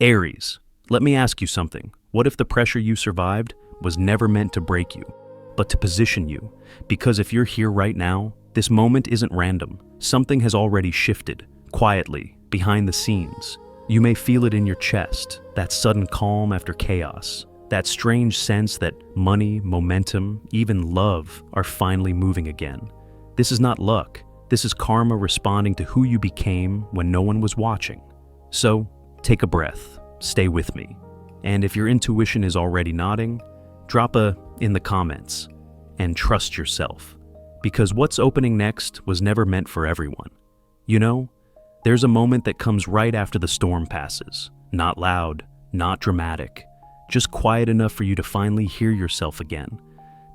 Aries, let me ask you something. What if the pressure you survived was never meant to break you, but to position you? Because if you're here right now, this moment isn't random. Something has already shifted, quietly, behind the scenes. You may feel it in your chest, that sudden calm after chaos, that strange sense that money, momentum, even love are finally moving again. This is not luck. This is karma responding to who you became when no one was watching. So, take a breath, stay with me, and if your intuition is already nodding, drop a in the comments, and trust yourself, because what's opening next was never meant for everyone. You know, there's a moment that comes right after the storm passes, not loud, not dramatic, just quiet enough for you to finally hear yourself again.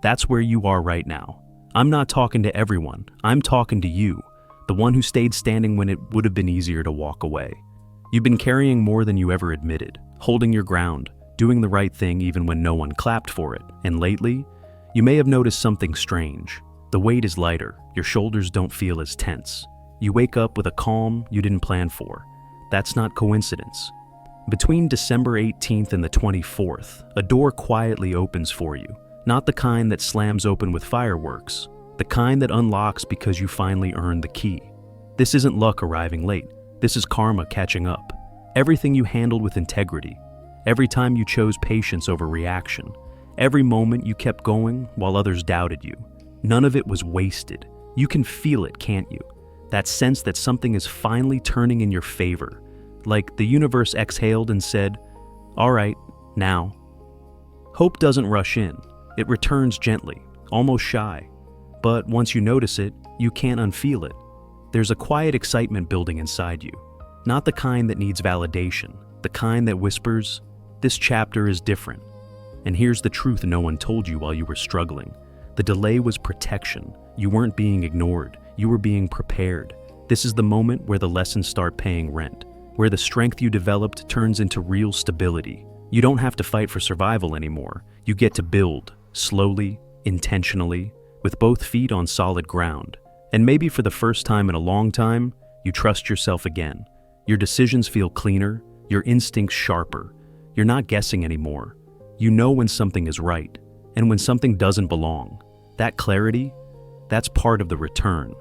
That's where you are right now. I'm not talking to everyone, I'm talking to you, the one who stayed standing when it would have been easier to walk away. You've been carrying more than you ever admitted, holding your ground, doing the right thing even when no one clapped for it. And lately, you may have noticed something strange. The weight is lighter, your shoulders don't feel as tense. You wake up with a calm you didn't plan for. That's not coincidence. Between December 18th and the 24th, a door quietly opens for you. Not the kind that slams open with fireworks, the kind that unlocks because you finally earned the key. This isn't luck arriving late. This is karma catching up. Everything you handled with integrity, every time you chose patience over reaction, every moment you kept going while others doubted you, none of it was wasted. You can feel it, can't you? That sense that something is finally turning in your favor, like the universe exhaled and said, "All right, now." Hope doesn't rush in. It returns gently, almost shy. But once you notice it, you can't unfeel it. There's a quiet excitement building inside you, not the kind that needs validation, the kind that whispers, "This chapter is different." And here's the truth no one told you while you were struggling. The delay was protection. You weren't being ignored, you were being prepared. This is the moment where the lessons start paying rent, where the strength you developed turns into real stability. You don't have to fight for survival anymore. You get to build, slowly, intentionally, with both feet on solid ground. And maybe for the first time in a long time, you trust yourself again. Your decisions feel cleaner, your instincts sharper. You're not guessing anymore. You know when something is right, and when something doesn't belong. That clarity, that's part of the return.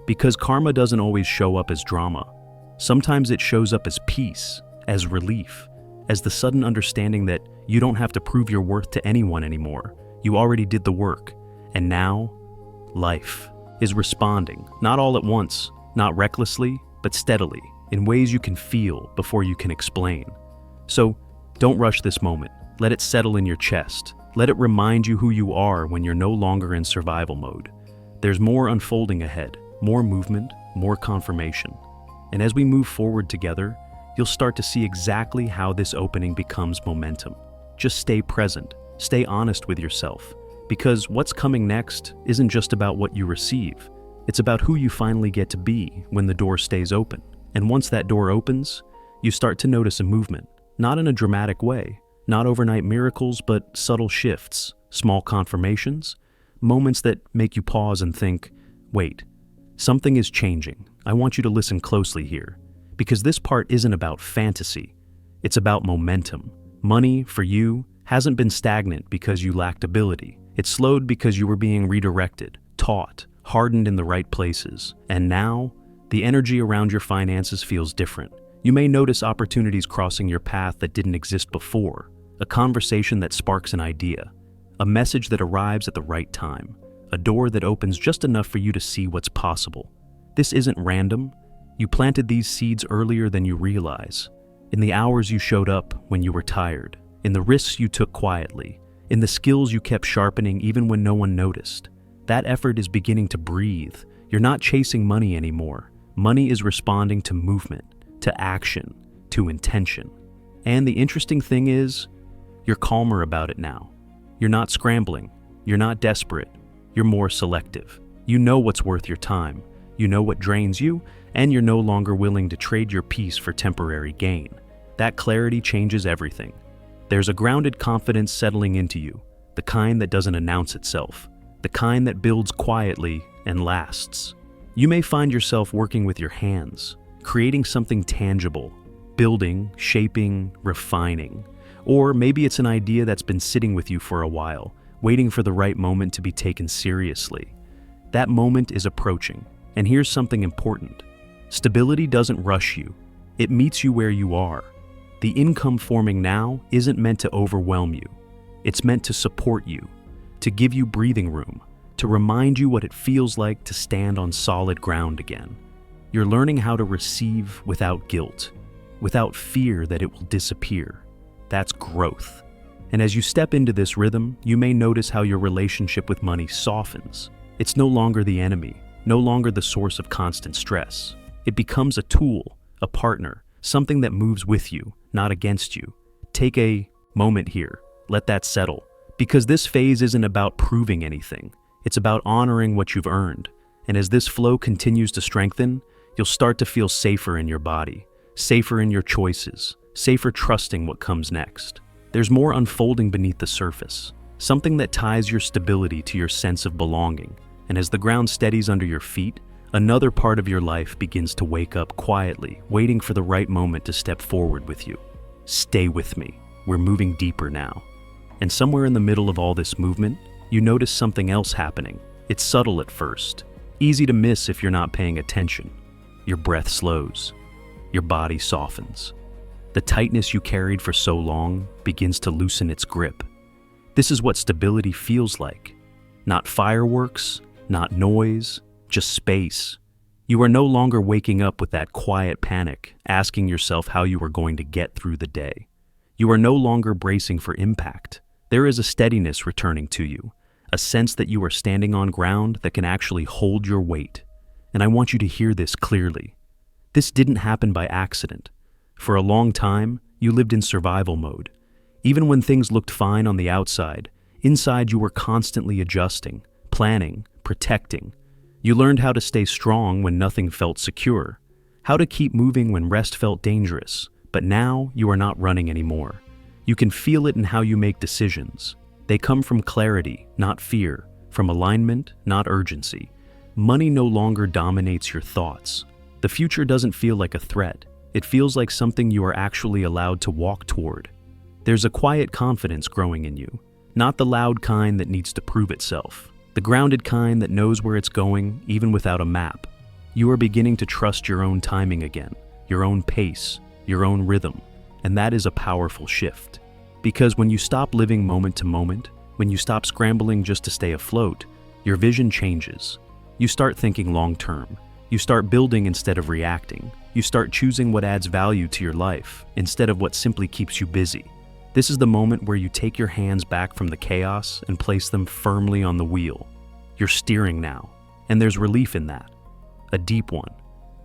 Because karma doesn't always show up as drama. Sometimes it shows up as peace, as relief, as the sudden understanding that you don't have to prove your worth to anyone anymore. You already did the work. And now, life is responding, not all at once, not recklessly, but steadily, in ways you can feel before you can explain. So, don't rush this moment. Let it settle in your chest. Let it remind you who you are when you're no longer in survival mode. There's more unfolding ahead, more movement, more confirmation. And as we move forward together, you'll start to see exactly how this opening becomes momentum. Just stay present, stay honest with yourself, because what's coming next isn't just about what you receive. It's about who you finally get to be when the door stays open. And once that door opens, you start to notice a movement, not in a dramatic way, not overnight miracles, but subtle shifts, small confirmations, moments that make you pause and think, wait, something is changing. I want you to listen closely here, because this part isn't about fantasy. It's about momentum. Money, for you, hasn't been stagnant because you lacked ability. It slowed because you were being redirected, taught, hardened in the right places. And now, the energy around your finances feels different. You may notice opportunities crossing your path that didn't exist before, a conversation that sparks an idea, a message that arrives at the right time, a door that opens just enough for you to see what's possible. This isn't random. You planted these seeds earlier than you realize, in the hours you showed up when you were tired, in the risks you took quietly, in the skills you kept sharpening even when no one noticed. That effort is beginning to breathe. You're not chasing money anymore. Money is responding to movement, to action, to intention. And the interesting thing is, you're calmer about it now. You're not scrambling. You're not desperate. You're more selective. You know what's worth your time. You know what drains you, and you're no longer willing to trade your peace for temporary gain. That clarity changes everything. There's a grounded confidence settling into you, the kind that doesn't announce itself, the kind that builds quietly and lasts. You may find yourself working with your hands, creating something tangible, building, shaping, refining. Or maybe it's an idea that's been sitting with you for a while, waiting for the right moment to be taken seriously. That moment is approaching, and here's something important. Stability doesn't rush you. It meets you where you are. The income forming now isn't meant to overwhelm you. It's meant to support you, to give you breathing room, to remind you what it feels like to stand on solid ground again. You're learning how to receive without guilt, without fear that it will disappear. That's growth. And as you step into this rhythm, you may notice how your relationship with money softens. It's no longer the enemy, no longer the source of constant stress. It becomes a tool, a partner, something that moves with you, not against you. Take a moment here. Let that settle. Because this phase isn't about proving anything. It's about honoring what you've earned. And as this flow continues to strengthen, you'll start to feel safer in your body, safer in your choices, safer trusting what comes next. There's more unfolding beneath the surface, something that ties your stability to your sense of belonging. And as the ground steadies under your feet, another part of your life begins to wake up quietly, waiting for the right moment to step forward with you. Stay with me. We're moving deeper now. And somewhere in the middle of all this movement, you notice something else happening. It's subtle at first, easy to miss if you're not paying attention. Your breath slows. Your body softens. The tightness you carried for so long begins to loosen its grip. This is what stability feels like. Not fireworks, not noise, just space. You are no longer waking up with that quiet panic, asking yourself how you are going to get through the day. You are no longer bracing for impact. There is a steadiness returning to you, a sense that you are standing on ground that can actually hold your weight. And I want you to hear this clearly. This didn't happen by accident. For a long time, you lived in survival mode. Even when things looked fine on the outside, inside you were constantly adjusting, planning, protecting. You learned how to stay strong when nothing felt secure, how to keep moving when rest felt dangerous. But now you are not running anymore. You can feel it in how you make decisions. They come from clarity, not fear, from alignment, not urgency. Money no longer dominates your thoughts. The future doesn't feel like a threat. It feels like something you are actually allowed to walk toward. There's a quiet confidence growing in you, not the loud kind that needs to prove itself, the grounded kind that knows where it's going even without a map. You are beginning to trust your own timing again, your own pace, your own rhythm, and that is a powerful shift. Because when you stop living moment to moment, when you stop scrambling just to stay afloat, your vision changes. You start thinking long term. You start building instead of reacting. You start choosing what adds value to your life instead of what simply keeps you busy. This is the moment where you take your hands back from the chaos and place them firmly on the wheel. You're steering now, and there's relief in that. A deep one.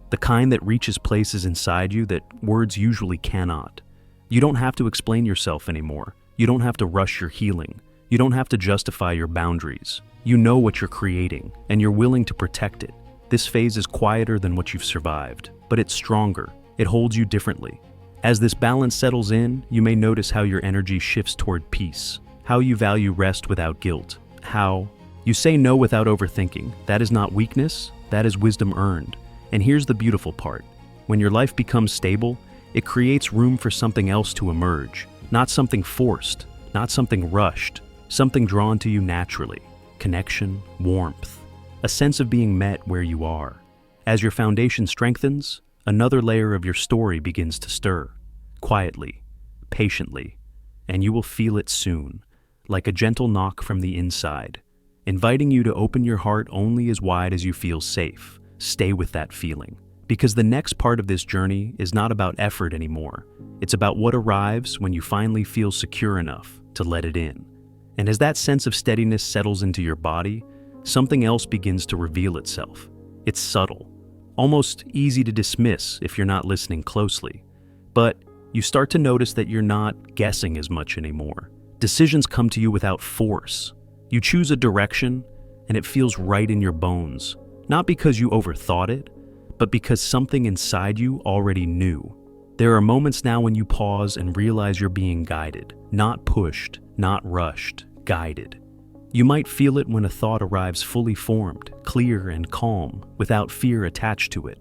The kind that reaches places inside you that words usually cannot. You don't have to explain yourself anymore. You don't have to rush your healing. You don't have to justify your boundaries. You know what you're creating, and you're willing to protect it. This phase is quieter than what you've survived, but it's stronger. It holds you differently. As this balance settles in, you may notice how your energy shifts toward peace, how you value rest without guilt, how you say no without overthinking. That is not weakness, that is wisdom earned. And here's the beautiful part. When your life becomes stable, it creates room for something else to emerge. Not something forced, not something rushed, something drawn to you naturally. Connection, warmth, a sense of being met where you are. As your foundation strengthens, another layer of your story begins to stir, quietly, patiently, and you will feel it soon, like a gentle knock from the inside, inviting you to open your heart only as wide as you feel safe. Stay with that feeling, because the next part of this journey is not about effort anymore. It's about what arrives when you finally feel secure enough to let it in. And as that sense of steadiness settles into your body, something else begins to reveal itself. It's subtle, almost easy to dismiss if you're not listening closely. But you start to notice that you're not guessing as much anymore. Decisions come to you without force. You choose a direction, and it feels right in your bones. Not because you overthought it, but because something inside you already knew. There are moments now when you pause and realize you're being guided, not pushed, not rushed, guided. You might feel it when a thought arrives fully formed, clear and calm, without fear attached to it.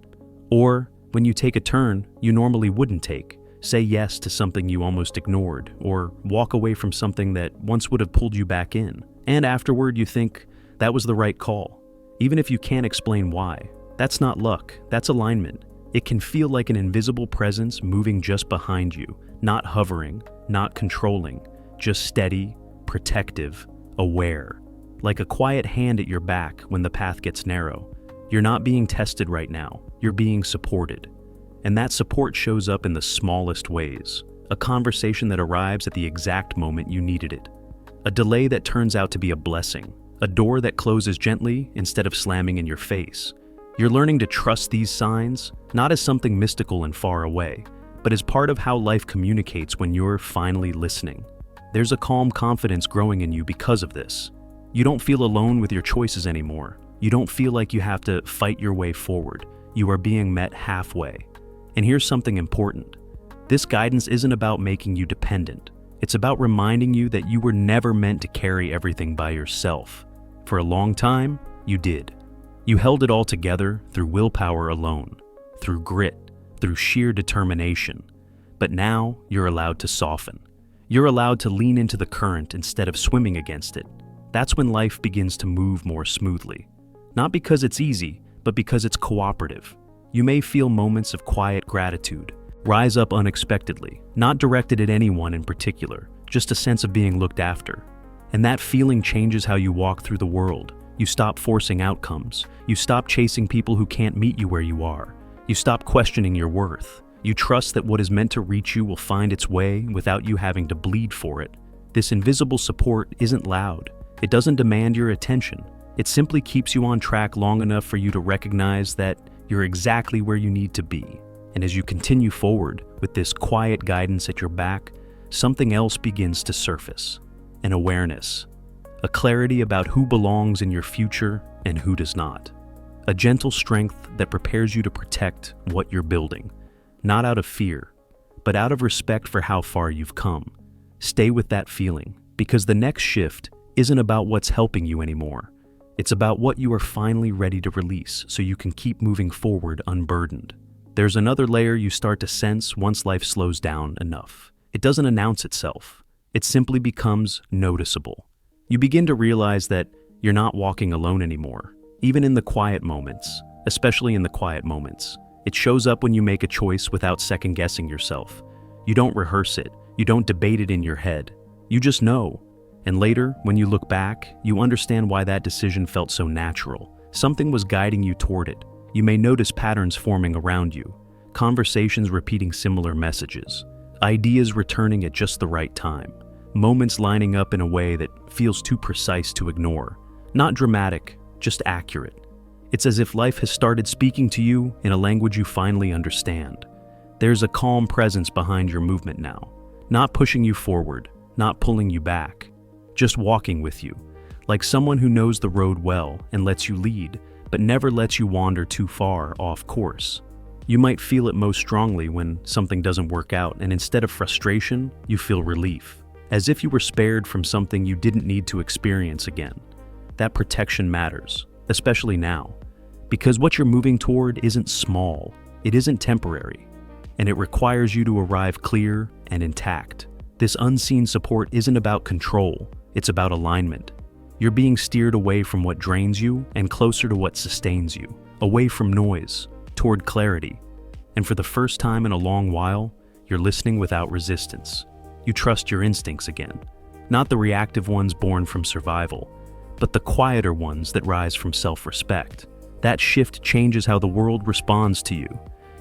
Or when you take a turn you normally wouldn't take, say yes to something you almost ignored, or walk away from something that once would have pulled you back in. And afterward, you think that was the right call, even if you can't explain why. That's not luck, that's alignment. It can feel like an invisible presence moving just behind you, not hovering, not controlling, just steady, protective, aware. Like a quiet hand at your back when the path gets narrow. You're not being tested right now, you're being supported. And that support shows up in the smallest ways. A conversation that arrives at the exact moment you needed it. A delay that turns out to be a blessing. A door that closes gently instead of slamming in your face. You're learning to trust these signs, not as something mystical and far away, but as part of how life communicates when you're finally listening. There's a calm confidence growing in you because of this. You don't feel alone with your choices anymore. You don't feel like you have to fight your way forward. You are being met halfway. And here's something important. This guidance isn't about making you dependent. It's about reminding you that you were never meant to carry everything by yourself. For a long time, you did. You held it all together through willpower alone, through grit, through sheer determination. But now, you're allowed to soften. You're allowed to lean into the current instead of swimming against it. That's when life begins to move more smoothly. Not because it's easy, but because it's cooperative. You may feel moments of quiet gratitude, rise up unexpectedly, not directed at anyone in particular, just a sense of being looked after. And that feeling changes how you walk through the world. You stop forcing outcomes. You stop chasing people who can't meet you where you are. You stop questioning your worth. You trust that what is meant to reach you will find its way without you having to bleed for it. This invisible support isn't loud. It doesn't demand your attention. It simply keeps you on track long enough for you to recognize that you're exactly where you need to be. And as you continue forward with this quiet guidance at your back, something else begins to surface. An awareness. A clarity about who belongs in your future and who does not. A gentle strength that prepares you to protect what you're building. Not out of fear, but out of respect for how far you've come. Stay with that feeling, because the next shift isn't about what's helping you anymore. It's about what you are finally ready to release so you can keep moving forward unburdened. There's another layer you start to sense once life slows down enough. It doesn't announce itself. It simply becomes noticeable. You begin to realize that you're not walking alone anymore, even in the quiet moments, especially in the quiet moments. It shows up when you make a choice without second-guessing yourself. You don't rehearse it. You don't debate it in your head. You just know. And later, when you look back, you understand why that decision felt so natural. Something was guiding you toward it. You may notice patterns forming around you, conversations repeating similar messages, ideas returning at just the right time, moments lining up in a way that feels too precise to ignore. Not dramatic, just accurate. It's as if life has started speaking to you in a language you finally understand. There's a calm presence behind your movement now, not pushing you forward, not pulling you back. Just walking with you, like someone who knows the road well and lets you lead, but never lets you wander too far off course. You might feel it most strongly when something doesn't work out, and instead of frustration, you feel relief, as if you were spared from something you didn't need to experience again. That protection matters, especially now, because what you're moving toward isn't small, it isn't temporary, and it requires you to arrive clear and intact. This unseen support isn't about control. It's about alignment. You're being steered away from what drains you and closer to what sustains you, away from noise, toward clarity. And for the first time in a long while, you're listening without resistance. You trust your instincts again, not the reactive ones born from survival, but the quieter ones that rise from self-respect. That shift changes how the world responds to you.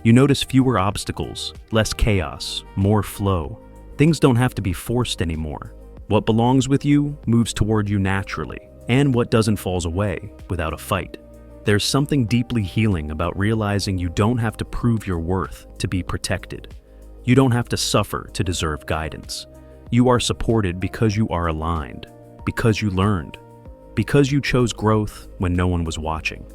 You notice fewer obstacles, less chaos, more flow. Things don't have to be forced anymore. What belongs with you moves toward you naturally, and what doesn't falls away without a fight. There's something deeply healing about realizing you don't have to prove your worth to be protected. You don't have to suffer to deserve guidance. You are supported because you are aligned, because you learned, because you chose growth when no one was watching.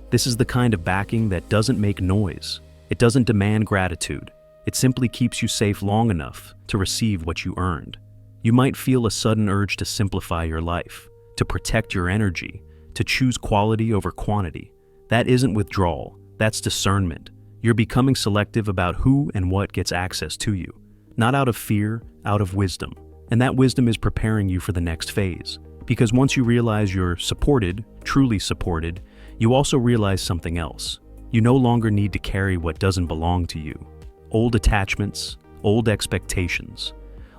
This is the kind of backing that doesn't make noise. It doesn't demand gratitude. It simply keeps you safe long enough to receive what you earned. You might feel a sudden urge to simplify your life, to protect your energy, to choose quality over quantity. That isn't withdrawal, that's discernment. You're becoming selective about who and what gets access to you, not out of fear, out of wisdom. And that wisdom is preparing you for the next phase. Because once you realize you're supported, truly supported, you also realize something else. You no longer need to carry what doesn't belong to you. Old attachments, old expectations,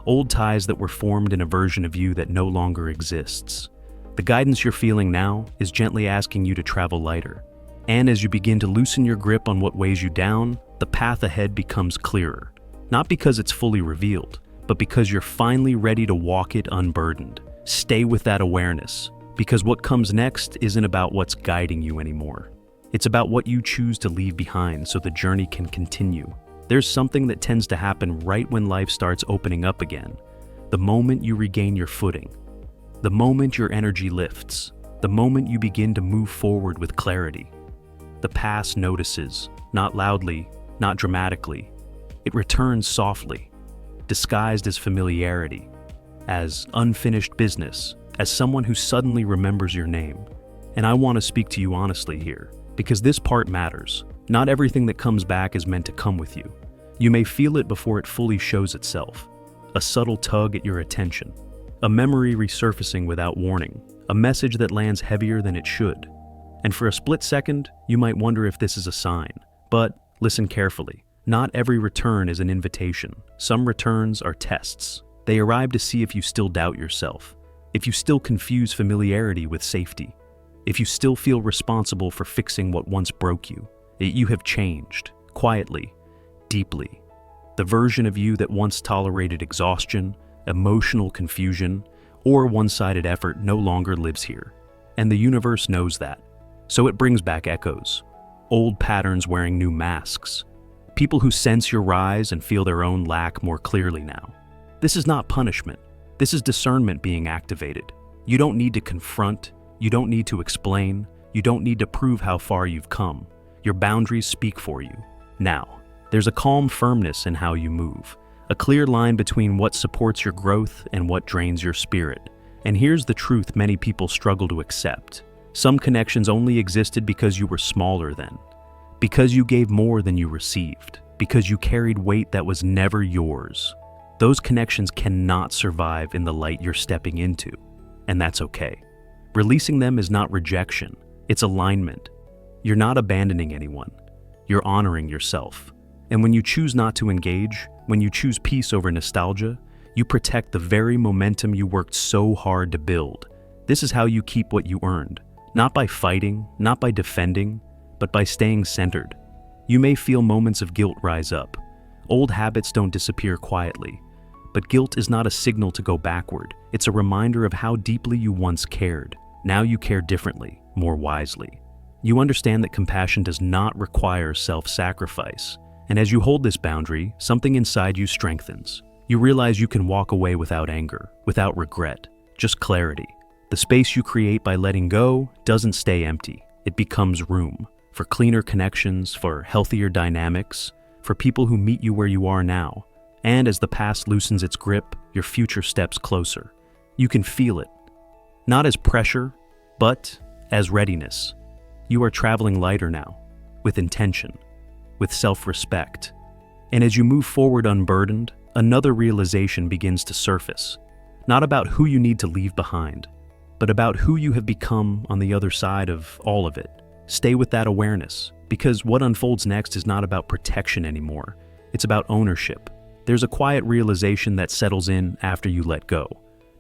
old ties that were formed in a version of you that no longer exists. The guidance you're feeling now is gently asking you to travel lighter. And as you begin to loosen your grip on what weighs you down, the path ahead becomes clearer. Not because it's fully revealed, but because you're finally ready to walk it unburdened. Stay with that awareness, because what comes next isn't about what's guiding you anymore. It's about what you choose to leave behind so the journey can continue. There's something that tends to happen right when life starts opening up again. The moment you regain your footing. The moment your energy lifts. The moment you begin to move forward with clarity. The past notices, not loudly, not dramatically. It returns softly, disguised as familiarity, as unfinished business, as someone who suddenly remembers your name. And I want to speak to you honestly here, because this part matters. Not everything that comes back is meant to come with you. You may feel it before it fully shows itself. A subtle tug at your attention. A memory resurfacing without warning. A message that lands heavier than it should. And for a split second, you might wonder if this is a sign. But listen carefully. Not every return is an invitation. Some returns are tests. They arrive to see if you still doubt yourself. If you still confuse familiarity with safety. If you still feel responsible for fixing what once broke you. You have changed, quietly, deeply. The version of you that once tolerated exhaustion, emotional confusion, or one-sided effort no longer lives here. And the universe knows that. So it brings back echoes. Old patterns wearing new masks. People who sense your rise and feel their own lack more clearly now. This is not punishment. This is discernment being activated. You don't need to confront. You don't need to explain. You don't need to prove how far you've come. Your boundaries speak for you. Now, there's a calm firmness in how you move. A clear line between what supports your growth and what drains your spirit. And here's the truth many people struggle to accept. Some connections only existed because you were smaller then. Because you gave more than you received. Because you carried weight that was never yours. Those connections cannot survive in the light you're stepping into. And that's okay. Releasing them is not rejection. It's alignment. You're not abandoning anyone. You're honoring yourself. And when you choose not to engage, when you choose peace over nostalgia, you protect the very momentum you worked so hard to build. This is how you keep what you earned. Not by fighting, not by defending, but by staying centered. You may feel moments of guilt rise up. Old habits don't disappear quietly. But guilt is not a signal to go backward. It's a reminder of how deeply you once cared. Now you care differently, more wisely. You understand that compassion does not require self-sacrifice. And as you hold this boundary, something inside you strengthens. You realize you can walk away without anger, without regret, just clarity. The space you create by letting go doesn't stay empty. It becomes room for cleaner connections, for healthier dynamics, for people who meet you where you are now. And as the past loosens its grip, your future steps closer. You can feel it. Not as pressure, but as readiness. You are traveling lighter now, with intention, with self-respect. And as you move forward unburdened, another realization begins to surface. Not about who you need to leave behind, but about who you have become on the other side of all of it. Stay with that awareness, because what unfolds next is not about protection anymore. It's about ownership. There's a quiet realization that settles in after you let go.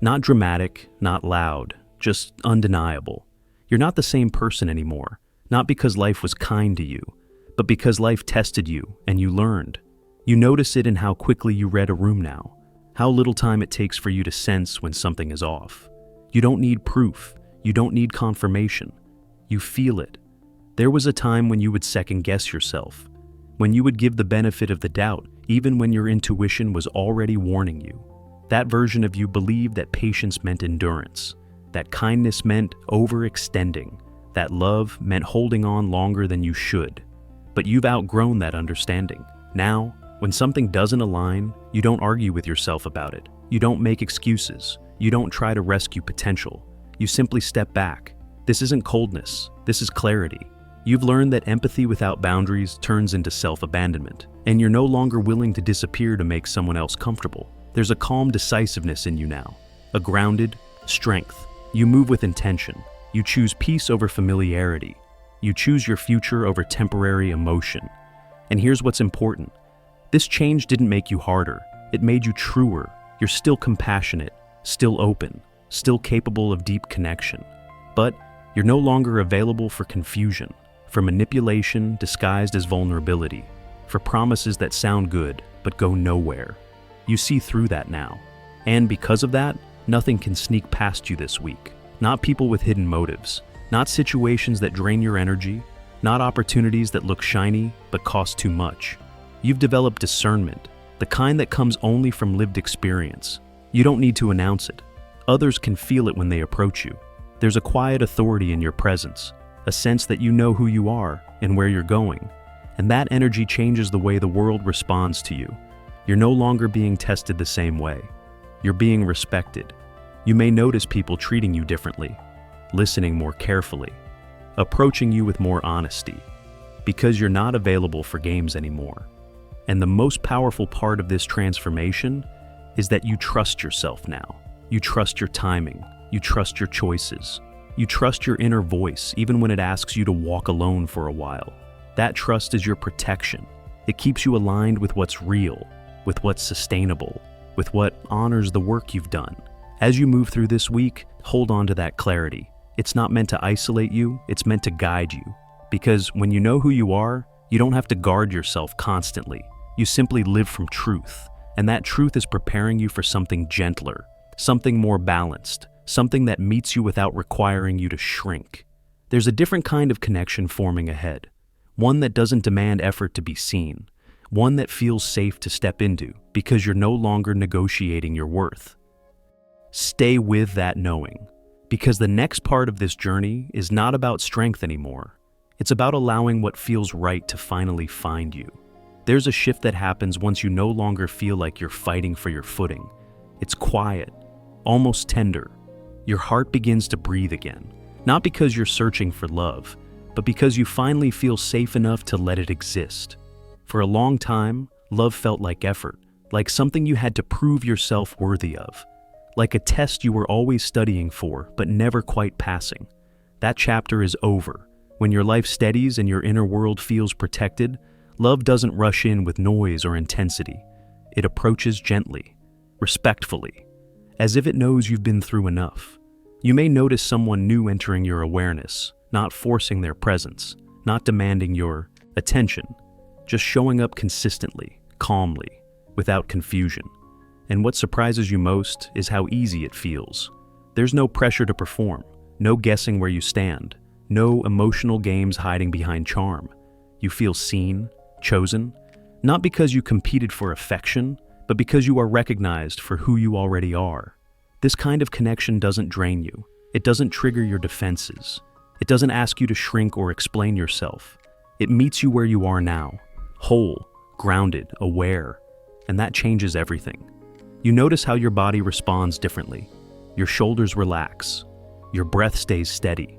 Not dramatic, not loud, just undeniable. You're not the same person anymore, not because life was kind to you, but because life tested you and you learned. You notice it in how quickly you read a room now, how little time it takes for you to sense when something is off. You don't need proof. You don't need confirmation. You feel it. There was a time when you would second-guess yourself, when you would give the benefit of the doubt, even when your intuition was already warning you. That version of you believed that patience meant endurance, that kindness meant overextending, that love meant holding on longer than you should. But you've outgrown that understanding. Now, when something doesn't align, you don't argue with yourself about it. You don't make excuses. You don't try to rescue potential. You simply step back. This isn't coldness. This is clarity. You've learned that empathy without boundaries turns into self-abandonment, and you're no longer willing to disappear to make someone else comfortable. There's a calm decisiveness in you now, a grounded strength. You move with intention. You choose peace over familiarity. You choose your future over temporary emotion. And here's what's important. This change didn't make you harder. It made you truer. You're still compassionate, still open, still capable of deep connection. But you're no longer available for confusion, for manipulation disguised as vulnerability, for promises that sound good but go nowhere. You see through that now. And because of that, nothing can sneak past you this week. Not people with hidden motives, not situations that drain your energy, not opportunities that look shiny but cost too much. You've developed discernment, the kind that comes only from lived experience. You don't need to announce it. Others can feel it when they approach you. There's a quiet authority in your presence, a sense that you know who you are and where you're going. And that energy changes the way the world responds to you. You're no longer being tested the same way. You're being respected. You may notice people treating you differently, listening more carefully, approaching you with more honesty, because you're not available for games anymore. And the most powerful part of this transformation is that you trust yourself now. You trust your timing. You trust your choices. You trust your inner voice, even when it asks you to walk alone for a while. That trust is your protection. It keeps you aligned with what's real, with what's sustainable, with what honors the work you've done. As you move through this week, hold on to that clarity. It's not meant to isolate you, it's meant to guide you. Because when you know who you are, you don't have to guard yourself constantly. You simply live from truth, and that truth is preparing you for something gentler, something more balanced, something that meets you without requiring you to shrink. There's a different kind of connection forming ahead, one that doesn't demand effort to be seen, one that feels safe to step into because you're no longer negotiating your worth. Stay with that knowing, because the next part of this journey is not about strength anymore. It's about allowing what feels right to finally find you. There's a shift that happens once you no longer feel like you're fighting for your footing. It's quiet, almost tender. Your heart begins to breathe again, not because you're searching for love, but because you finally feel safe enough to let it exist. For a long time, love felt like effort, like something you had to prove yourself worthy of, like a test you were always studying for but never quite passing. That chapter is over. When your life steadies and your inner world feels protected, love doesn't rush in with noise or intensity. It approaches gently, respectfully, as if it knows you've been through enough. You may notice someone new entering your awareness, not forcing their presence, not demanding your attention, just showing up consistently, calmly, without confusion. And what surprises you most is how easy it feels. There's no pressure to perform, no guessing where you stand, no emotional games hiding behind charm. You feel seen, chosen, not because you competed for affection, but because you are recognized for who you already are. This kind of connection doesn't drain you. It doesn't trigger your defenses. It doesn't ask you to shrink or explain yourself. It meets you where you are now, whole, grounded, aware, and that changes everything. You notice how your body responds differently. Your shoulders relax. Your breath stays steady.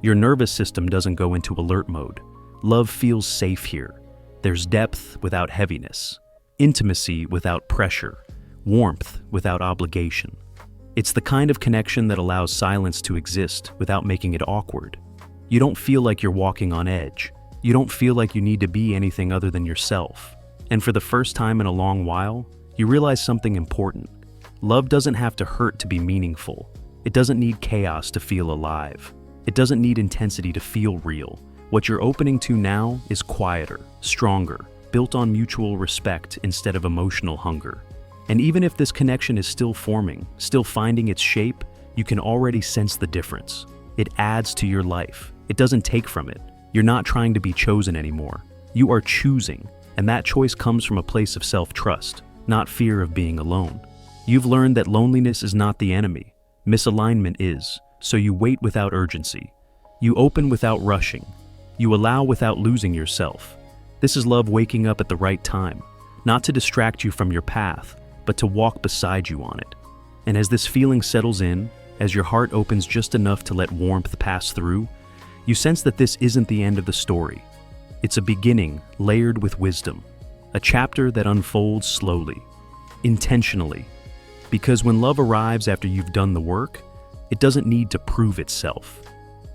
Your nervous system doesn't go into alert mode. Love feels safe here. There's depth without heaviness, intimacy without pressure, warmth without obligation. It's the kind of connection that allows silence to exist without making it awkward. You don't feel like you're walking on edge. You don't feel like you need to be anything other than yourself. And for the first time in a long while, you realize something important. Love doesn't have to hurt to be meaningful. It doesn't need chaos to feel alive. It doesn't need intensity to feel real. What you're opening to now is quieter, stronger, built on mutual respect instead of emotional hunger. And even if this connection is still forming, still finding its shape, you can already sense the difference. It adds to your life. It doesn't take from it. You're not trying to be chosen anymore. You are choosing, and that choice comes from a place of self-trust, not fear of being alone. You've learned that loneliness is not the enemy. Misalignment is, so you wait without urgency. You open without rushing. You allow without losing yourself. This is love waking up at the right time, not to distract you from your path, but to walk beside you on it. And as this feeling settles in, as your heart opens just enough to let warmth pass through, You sense that this isn't the end of the story. It's a beginning layered with wisdom, a chapter that unfolds slowly, intentionally, because when love arrives after you've done the work, it doesn't need to prove itself.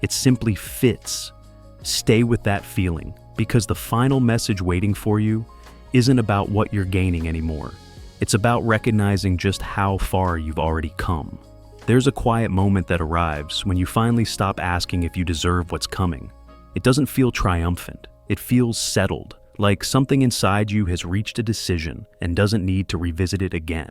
It simply fits. Stay with that feeling, because the final message waiting for you isn't about what you're gaining anymore. It's about recognizing just how far you've already come. There's a quiet moment that arrives when you finally stop asking if you deserve what's coming. It doesn't feel triumphant. It feels settled, like something inside you has reached a decision and doesn't need to revisit it again.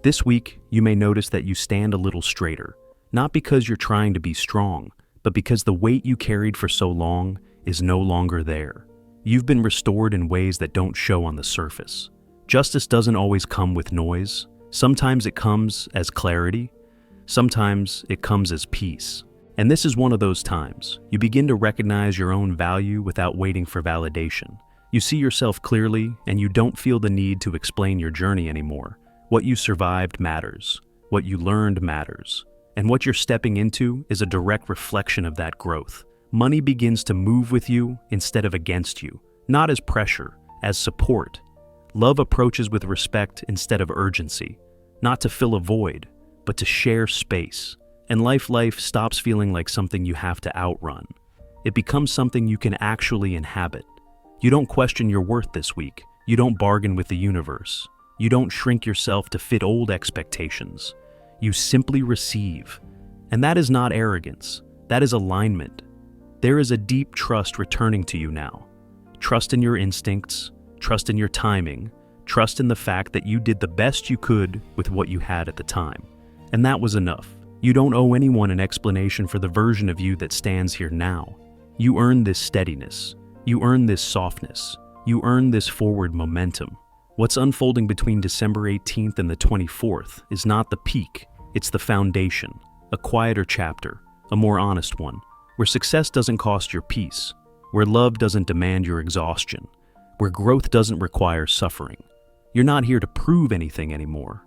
This week, you may notice that you stand a little straighter, not because you're trying to be strong, but because the weight you carried for so long is no longer there. You've been restored in ways that don't show on the surface. Justice doesn't always come with noise. Sometimes it comes as clarity. Sometimes it comes as peace. And this is one of those times. You begin to recognize your own value without waiting for validation. You see yourself clearly, and you don't feel the need to explain your journey anymore. What you survived matters. What you learned matters. And what you're stepping into is a direct reflection of that growth. Money begins to move with you instead of against you, not as pressure, as support. Love approaches with respect instead of urgency, not to fill a void, but to share space. And life stops feeling like something you have to outrun. It becomes something you can actually inhabit. You don't question your worth this week. You don't bargain with the universe. You don't shrink yourself to fit old expectations. You simply receive. And that is not arrogance. That is alignment. There is a deep trust returning to you now. Trust in your instincts, trust in your timing, trust in the fact that you did the best you could with what you had at the time. And that was enough. You don't owe anyone an explanation for the version of you that stands here now. You earned this steadiness. You earned this softness. You earned this forward momentum. What's unfolding between December 18th and the 24th is not the peak, it's the foundation, a quieter chapter, a more honest one, where success doesn't cost your peace, where love doesn't demand your exhaustion, where growth doesn't require suffering. You're not here to prove anything anymore.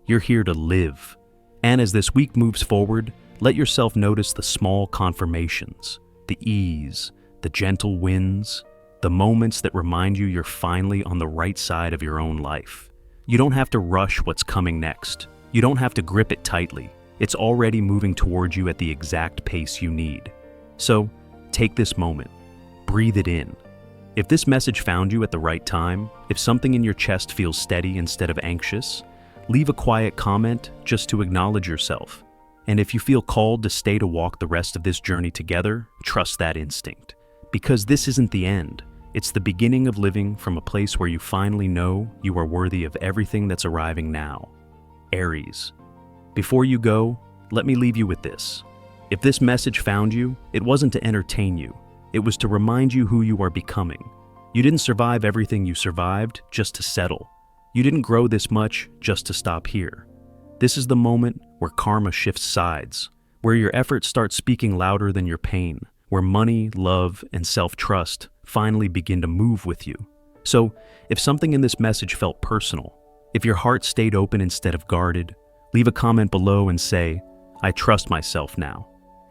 You're here to live. And as this week moves forward, let yourself notice the small confirmations, the ease, the gentle wins, the moments that remind you you're finally on the right side of your own life. You don't have to rush what's coming next. You don't have to grip it tightly. It's already moving toward you at the exact pace you need. So, take this moment. Breathe it in. If this message found you at the right time, if something in your chest feels steady instead of anxious, leave a quiet comment just to acknowledge yourself. And if you feel called to stay to walk the rest of this journey together, trust that instinct. Because this isn't the end. It's the beginning of living from a place where you finally know you are worthy of everything that's arriving now. Aries. Before you go, let me leave you with this. If this message found you, it wasn't to entertain you. It was to remind you who you are becoming. You didn't survive everything you survived just to settle. You didn't grow this much just to stop here. This is the moment where karma shifts sides, where your efforts start speaking louder than your pain, where money, love, and self-trust finally begin to move with you. So, if something in this message felt personal, if your heart stayed open instead of guarded, leave a comment below and say, I trust myself now.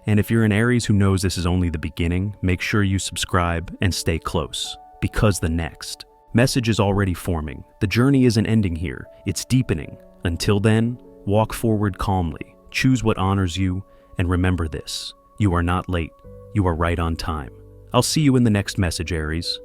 And if you're an Aries who knows this is only the beginning, make sure you subscribe and stay close, because the next message is already forming. The journey isn't ending here, it's deepening. Until then, walk forward calmly, choose what honors you, and remember this: you are not late, you are right on time. I'll see you in the next message, Aries.